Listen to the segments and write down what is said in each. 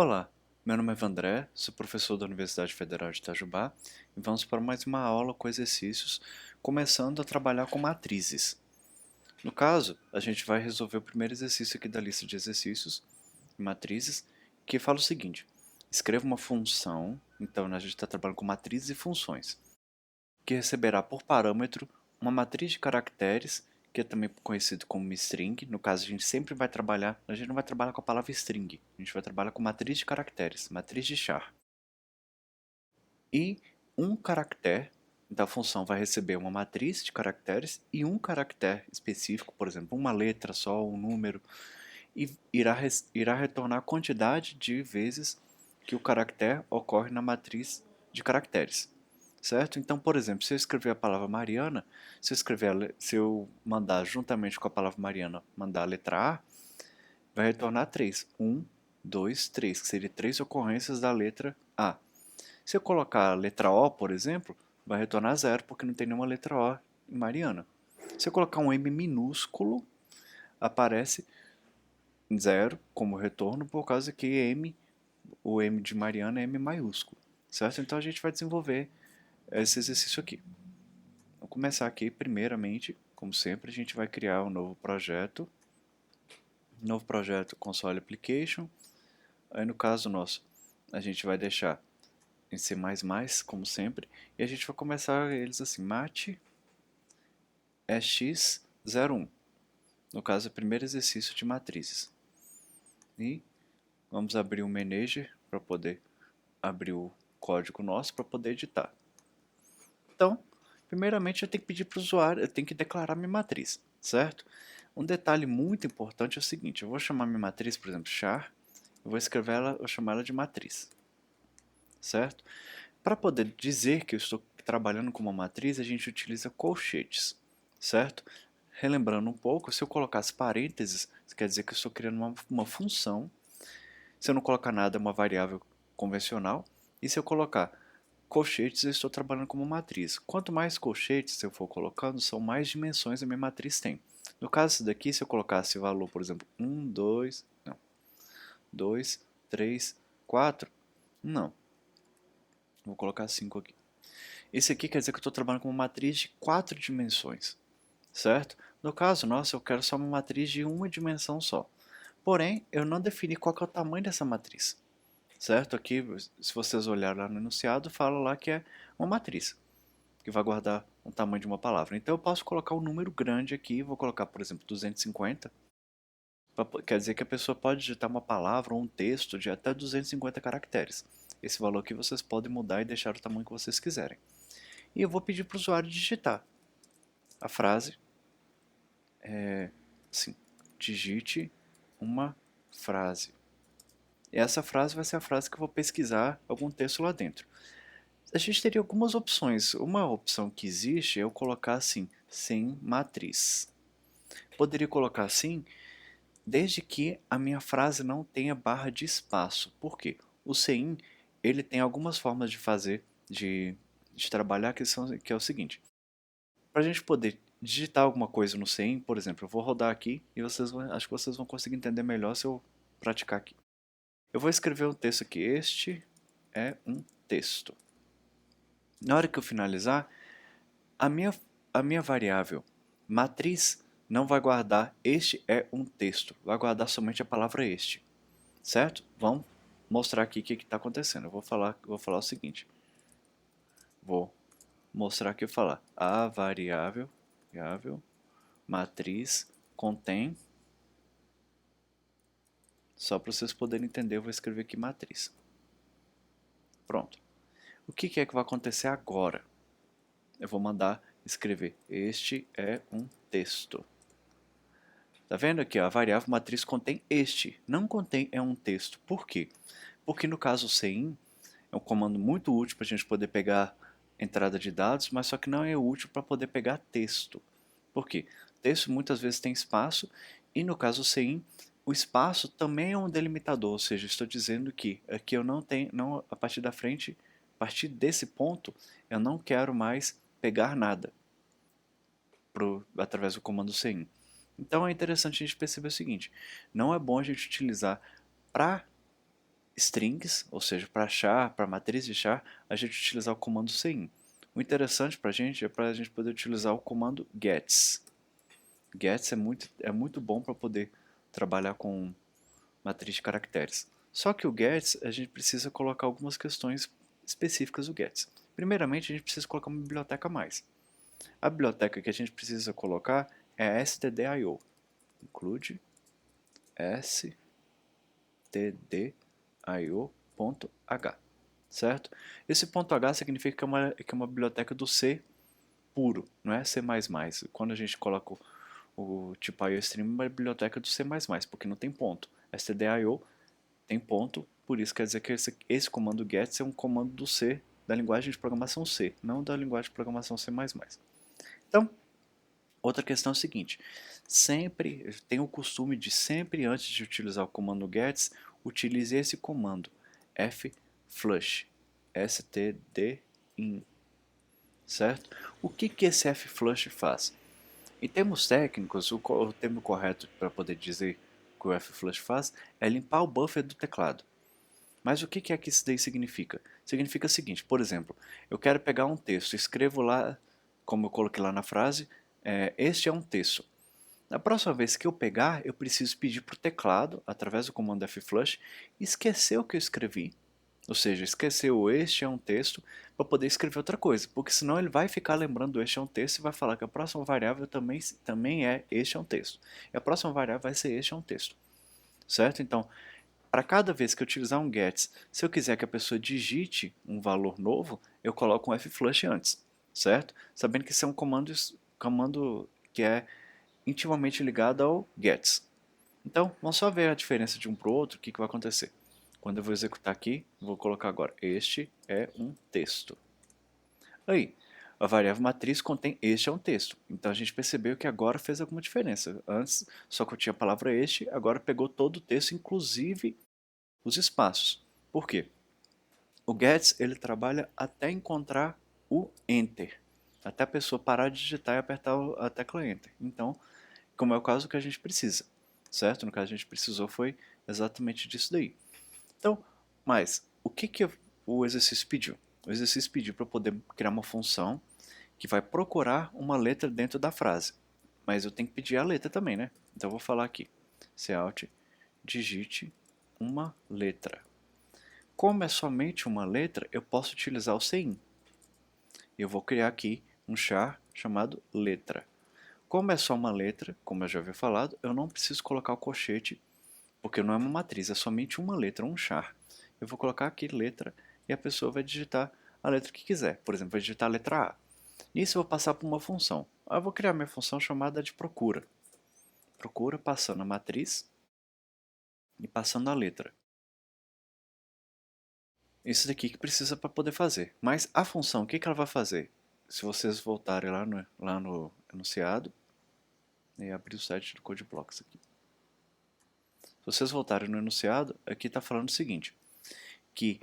Olá, meu nome é Vandré, sou professor da Universidade Federal de Itajubá e vamos para mais uma aula com exercícios, começando a trabalhar com matrizes. No caso, a gente vai resolver o primeiro exercício aqui da lista de exercícios, matrizes, que fala o seguinte: escreva uma função, então a gente está trabalhando com matrizes e funções, que receberá por parâmetro uma matriz de caracteres, que é também conhecido como string. No caso, a gente não vai trabalhar com a palavra string, a gente vai trabalhar com matriz de caracteres, matriz de char. E um caractere, então a função vai receber uma matriz de caracteres e um caractere específico, por exemplo, uma letra só, um número, e irá retornar a quantidade de vezes que o caractere ocorre na matriz de caracteres. Certo? Então, por exemplo, se eu escrever a palavra Mariana, se eu mandar juntamente com a palavra Mariana, mandar a letra A, vai retornar 3. 1, 2, 3, que seriam 3 ocorrências da letra A. Se eu colocar a letra O, por exemplo, vai retornar 0, porque não tem nenhuma letra O em Mariana. Se eu colocar um M minúsculo, aparece 0 como retorno, por causa que o M de Mariana é M maiúsculo. Certo? Então a gente vai desenvolver esse exercício aqui. Vamos começar aqui, primeiramente, como sempre, a gente vai criar um novo projeto console application. Aí no caso nosso, a gente vai deixar em C++, como sempre, e a gente vai começar eles assim, mat x01, no caso, é o primeiro exercício de matrizes. E vamos abrir o manager para poder abrir o código nosso para poder editar. Então, primeiramente eu tenho que pedir para o usuário, eu tenho que declarar minha matriz, certo? Um detalhe muito importante é o seguinte: eu vou chamar minha matriz, por exemplo, char, eu vou escrever ela, eu vou chamar ela de matriz, certo? Para poder dizer que eu estou trabalhando com uma matriz, a gente utiliza colchetes, certo? Relembrando um pouco, se eu colocasse parênteses, isso quer dizer que eu estou criando uma função. Se eu não colocar nada, é uma variável convencional. E se eu colocar colchetes, eu estou trabalhando como matriz. Quanto mais colchetes eu for colocando, são mais dimensões a minha matriz tem. No caso daqui, se eu colocasse o valor, por exemplo, 1, 2, não, 2, 3, 4, não. Vou colocar 5 aqui. Esse aqui quer dizer que eu estou trabalhando com uma matriz de 4 dimensões, certo? No caso nosso, eu quero só uma matriz de uma dimensão só. Porém, eu não defini qual que é o tamanho dessa matriz, certo? Aqui, se vocês olharem lá no enunciado, fala lá que é uma matriz, que vai guardar o tamanho de uma palavra. Então eu posso colocar um número grande aqui, vou colocar, por exemplo, 250, quer dizer que a pessoa pode digitar uma palavra ou um texto de até 250 caracteres. Esse valor aqui vocês podem mudar e deixar o tamanho que vocês quiserem. E eu vou pedir para o usuário digitar a frase, assim, digite uma frase. E essa frase vai ser a frase que eu vou pesquisar algum texto lá dentro. A gente teria algumas opções. Uma opção que existe é eu colocar assim, sem matriz. Poderia colocar assim, desde que a minha frase não tenha barra de espaço. Por quê? O CIN, ele tem algumas formas de fazer, de trabalhar, que é o seguinte. Para a gente poder digitar alguma coisa no CIN, por exemplo, eu vou rodar aqui e acho que vocês vão conseguir entender melhor se eu praticar aqui. Eu vou escrever um texto aqui. Este é um texto. Na hora que eu finalizar, a minha, a minha variável matriz não vai guardar este é um texto, vai guardar somente a palavra este, certo? Vamos mostrar aqui o que está acontecendo. Eu vou falar o seguinte, vou mostrar aqui, falar a variável matriz contém, só para vocês poderem entender, eu vou escrever aqui matriz. Pronto. O que é que vai acontecer agora? Eu vou mandar escrever este é um texto. Tá vendo aqui, ó, a variável matriz contém este, não contém é um texto. Por quê? Porque no caso CIN é um comando muito útil para a gente poder pegar entrada de dados, mas só que não é útil para poder pegar texto. Por quê? Texto muitas vezes tem espaço e no caso CIN o espaço também é um delimitador, ou seja, estou dizendo que aqui eu não tenho, não, a partir da frente, a partir desse ponto, eu não quero mais pegar nada através do comando CIN. Então é interessante a gente perceber o seguinte, não é bom a gente utilizar para strings, ou seja, para char, para matriz de char, a gente utilizar o comando cin. O interessante para a gente é para a gente poder utilizar o comando gets. Gets é muito bom para poder trabalhar com matriz de caracteres. Só que o gets, a gente precisa colocar algumas questões específicas do gets. Primeiramente, a gente precisa colocar uma biblioteca a mais. A biblioteca que a gente precisa colocar é a stdio. Include stdio.h, certo? Esse ponto .h significa que é uma biblioteca do C puro, não é C++. Quando a gente coloca o tipo IOStream é uma biblioteca do C++, porque não tem ponto. stdio tem ponto, por isso quer dizer que esse comando gets é um comando do C, da linguagem de programação C, não da linguagem de programação C++. Então, outra questão é o seguinte, sempre, tenho o costume de sempre antes de utilizar o comando gets, utilize esse comando, flush, stdin, certo? O que esse flush faz? Em termos técnicos, o termo correto para poder dizer que o flush faz é limpar o buffer do teclado. Mas o que é que isso daí significa? Significa o seguinte, por exemplo, eu quero pegar um texto, escrevo lá, como eu coloquei lá na frase, este é um texto. Na próxima vez que eu pegar, eu preciso pedir para o teclado, através do comando flush, esquecer o que eu escrevi. Ou seja, esquecer o este é um texto para poder escrever outra coisa, porque senão ele vai ficar lembrando este é um texto e vai falar que a próxima variável também é este é um texto. E a próxima variável vai ser este é um texto. Certo? Então, para cada vez que eu utilizar um gets, se eu quiser que a pessoa digite um valor novo, eu coloco um flush antes, certo? Sabendo que isso é um comando que é intimamente ligado ao gets. Então, vamos só ver a diferença de um para o outro, o que vai acontecer. Quando eu vou executar aqui, vou colocar agora, este é um texto. Aí, a variável matriz contém este é um texto. Então a gente percebeu que agora fez alguma diferença. Antes só que eu tinha a palavra este, agora pegou todo o texto, inclusive os espaços. Por quê? O gets ele trabalha até encontrar o enter. Até a pessoa parar de digitar e apertar a tecla enter. Então, como é o caso que a gente precisa. Certo? No caso a gente precisou foi exatamente disso daí. Então, mas o que o exercício pediu? O exercício pediu para eu poder criar uma função que vai procurar uma letra dentro da frase. Mas eu tenho que pedir a letra também, né? Então eu vou falar aqui. Cout, digite uma letra. Como é somente uma letra, eu posso utilizar o cin. Eu vou criar aqui um char chamado letra. Como é só uma letra, como eu já havia falado, eu não preciso colocar o colchete, porque não é uma matriz, é somente uma letra, um char. Eu vou colocar aqui letra e a pessoa vai digitar a letra que quiser. Por exemplo, vai digitar a letra A. Nisso eu vou passar por uma função. Eu vou criar minha função chamada de procura. Procura passando a matriz e passando a letra. Isso daqui que precisa para poder fazer. Mas a função, o que ela vai fazer? Se vocês voltarem lá no enunciado, e abrir o site do CodeBlocks aqui. Se vocês voltarem no enunciado, aqui está falando o seguinte, que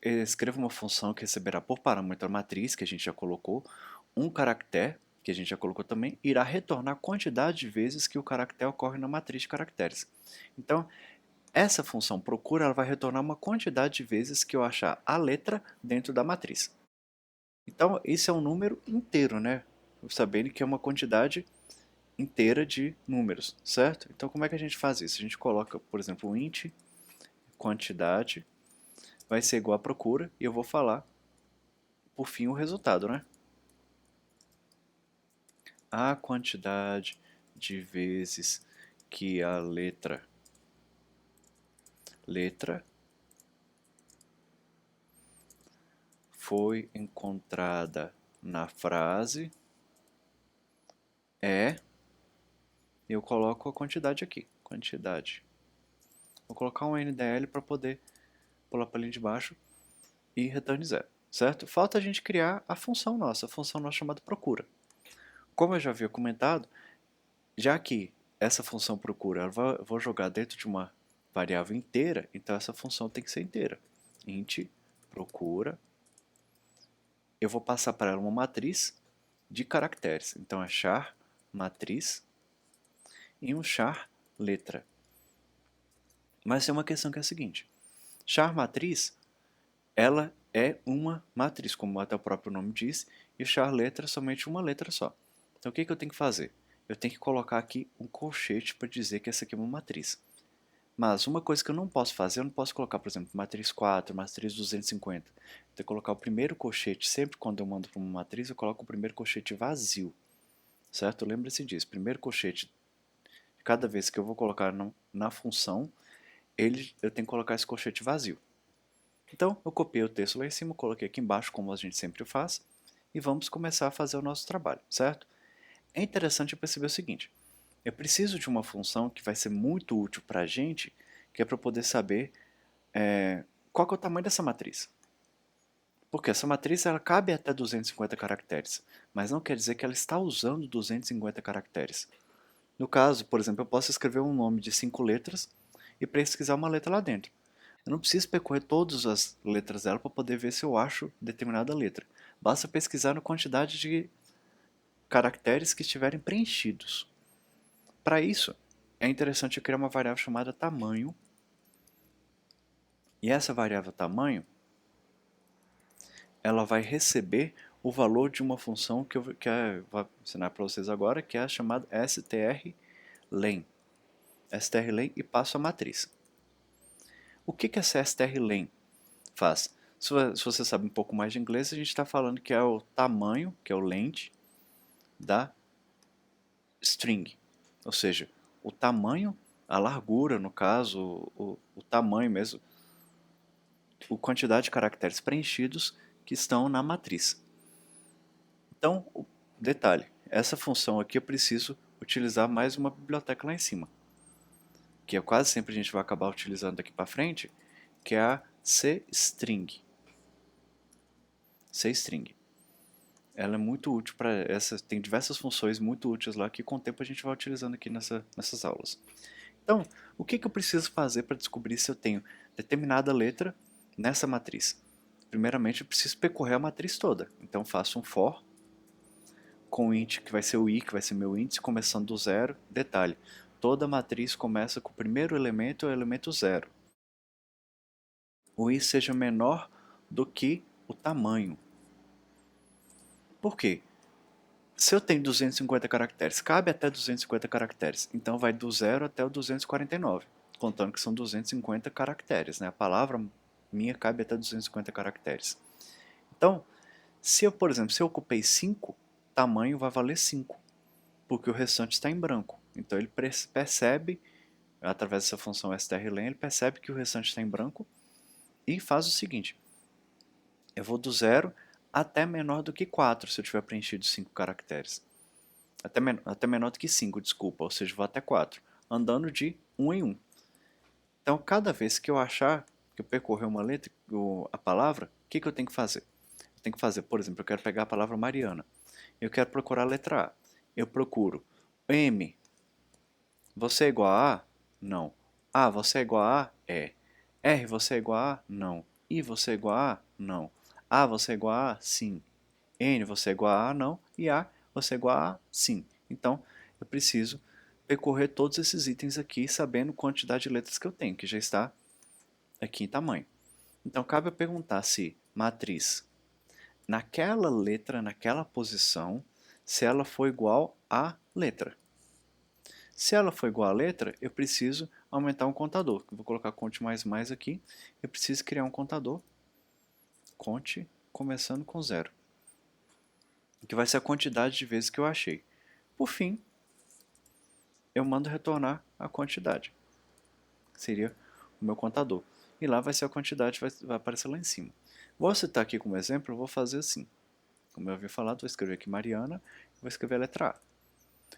escreva uma função que receberá por parâmetro a matriz, que a gente já colocou, um caractere, que a gente já colocou também, irá retornar a quantidade de vezes que o caractere ocorre na matriz de caracteres. Então, essa função procura ela vai retornar uma quantidade de vezes que eu achar a letra dentro da matriz. Então, isso é um número inteiro, né? Sabendo que é uma quantidade inteira de números, certo? Então, como é que a gente faz isso? A gente coloca, por exemplo, um int quantidade vai ser igual a procura e eu vou falar, por fim, o resultado, né? A quantidade de vezes que a letra foi encontrada na frase eu coloco a quantidade aqui, quantidade. Vou colocar um NDL para poder pular para a linha de baixo e return 0, certo? Falta a gente criar a função nossa chamada procura. Como eu já havia comentado, já que essa função procura eu vou jogar dentro de uma variável inteira, então essa função tem que ser inteira. Int procura, eu vou passar para ela uma matriz de caracteres, então é char matriz e um char letra. Mas tem uma questão que é a seguinte. Char matriz, ela é uma matriz, como até o próprio nome diz, e char letra é somente uma letra só. Então o que eu tenho que fazer? Eu tenho que colocar aqui um colchete para dizer que essa aqui é uma matriz. Mas uma coisa que eu não posso fazer, eu não posso colocar, por exemplo, matriz 4, matriz 250. Eu tenho que colocar o primeiro colchete, sempre quando eu mando para uma matriz, eu coloco o primeiro colchete vazio. Certo? Lembre-se disso. Primeiro colchete, cada vez que eu vou colocar na função, eu tenho que colocar esse colchete vazio. Então, eu copiei o texto lá em cima, coloquei aqui embaixo, como a gente sempre faz, e vamos começar a fazer o nosso trabalho, certo? É interessante perceber o seguinte, eu preciso de uma função que vai ser muito útil para a gente, que é para poder saber qual que é o tamanho dessa matriz. Porque essa matriz ela cabe até 250 caracteres, mas não quer dizer que ela está usando 250 caracteres. No caso, por exemplo, eu posso escrever um nome de 5 letras e pesquisar uma letra lá dentro. Eu não preciso percorrer todas as letras dela para poder ver se eu acho determinada letra. Basta pesquisar na quantidade de caracteres que estiverem preenchidos. Para isso, é interessante eu criar uma variável chamada tamanho. E essa variável tamanho, ela vai receber o valor de uma função que eu vou ensinar para vocês agora, que é a chamada strlen. strlen e passo a matriz. O que essa strlen faz? Se você sabe um pouco mais de inglês, a gente está falando que é o tamanho, que é o length, da string. Ou seja, o tamanho, a largura, no caso, o tamanho mesmo, a quantidade de caracteres preenchidos que estão na matriz. Então, detalhe, essa função aqui eu preciso utilizar mais uma biblioteca lá em cima, que é quase sempre a gente vai acabar utilizando daqui para frente, que é a cstring. cstring. Ela é muito útil para essa, tem diversas funções muito úteis lá que com o tempo a gente vai utilizando aqui nessas aulas. Então, o que eu preciso fazer para descobrir se eu tenho determinada letra nessa matriz? Primeiramente, eu preciso percorrer a matriz toda. Então, faço um for com o int, que vai ser o i, que vai ser meu índice, começando do zero. Detalhe, toda matriz começa com o primeiro elemento, o elemento zero. O i seja menor do que o tamanho. Por quê? Se eu tenho 250 caracteres, cabe até 250 caracteres, então vai do 0 até o 249, contando que são 250 caracteres, né? A palavra minha cabe até 250 caracteres. Então, se eu, por exemplo, se eu ocupei 5, tamanho vai valer 5, porque o restante está em branco. Então ele percebe, através dessa função strlen, ele percebe que o restante está em branco e faz o seguinte, eu vou do 0 até menor do que 4, se eu tiver preenchido 5 caracteres. Até menor do que 5, desculpa, ou seja, vou até 4, andando de 1 em 1. Então, cada vez que eu achar que eu percorrer uma letra, a palavra, o que eu tenho que fazer? Eu tenho que fazer, por exemplo, eu quero pegar a palavra Mariana. Eu quero procurar a letra A. Eu procuro M. Você é igual a A? Não. A, você é igual a A? É. R, você é igual a A? Não. I, você é igual a A? Não. A, você é igual a A? Sim. N, você é igual a A? Não. E A, você é igual a A? Sim. Então, eu preciso percorrer todos esses itens aqui, sabendo a quantidade de letras que eu tenho, que já está aqui em tamanho. Então, cabe eu perguntar se matriz, naquela letra, naquela posição, se ela for igual à letra. Se ela for igual à letra, eu preciso aumentar um contador. Eu vou colocar conte mais aqui. Eu preciso criar um contador. Conte começando com 0. Que vai ser a quantidade de vezes que eu achei. Por fim, eu mando retornar a quantidade. Que seria o meu contador. E lá vai ser a quantidade que vai aparecer lá em cima. Vou citar aqui como exemplo, eu vou fazer assim. Como eu havia falado, vou escrever aqui Mariana e vou escrever a letra A.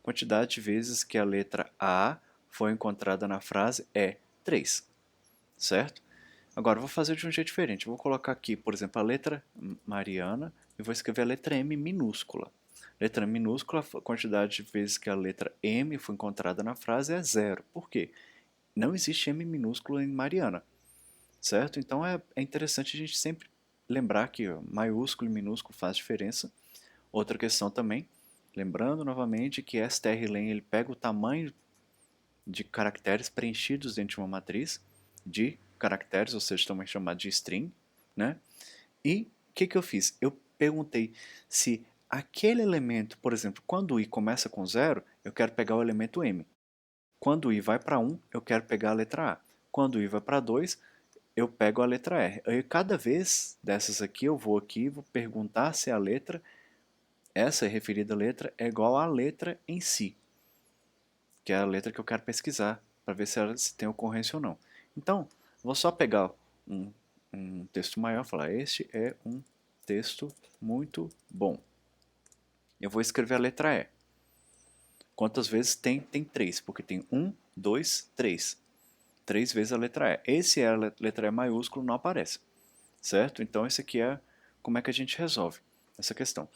Quantidade de vezes que a letra A foi encontrada na frase é 3, certo? Agora, eu vou fazer de um jeito diferente. Eu vou colocar aqui, por exemplo, a letra Mariana e vou escrever a letra M minúscula. Letra minúscula, a quantidade de vezes que a letra M foi encontrada na frase é 0. Por quê? Não existe M minúsculo em Mariana, certo? Então é interessante a gente sempre lembrar que maiúsculo e minúsculo faz diferença. Outra questão também, lembrando novamente que strlen ele pega o tamanho de caracteres preenchidos dentro de uma matriz, de caracteres, ou seja, também chamado de string, né? E o que eu fiz? Eu perguntei se aquele elemento, por exemplo, quando o i começa com 0, eu quero pegar o elemento m. Quando o i vai para 1, eu quero pegar a letra a. Quando o i vai para 2, eu pego a letra r. Aí, cada vez dessas aqui, eu vou aqui e vou perguntar se a letra, essa referida letra, é igual à letra em si, que é a letra que eu quero pesquisar, para ver se tem ocorrência ou não. Então, vou só pegar um texto maior e falar, este é um texto muito bom. Eu vou escrever a letra E. Quantas vezes tem? Tem 3, porque tem 1, 2, 3. 3 vezes a letra E. Esse é a letra E maiúsculo, não aparece. Certo? Então, esse aqui é como é que a gente resolve essa questão.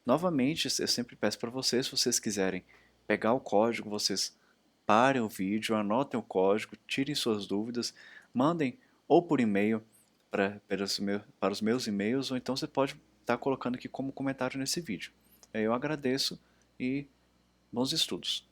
Novamente, eu sempre peço para vocês, se vocês quiserem pegar o código, vocês parem o vídeo, anotem o código, tirem suas dúvidas, mandem ou por e-mail para os meus e-mails, ou então você pode estar colocando aqui como comentário nesse vídeo. Eu agradeço e bons estudos!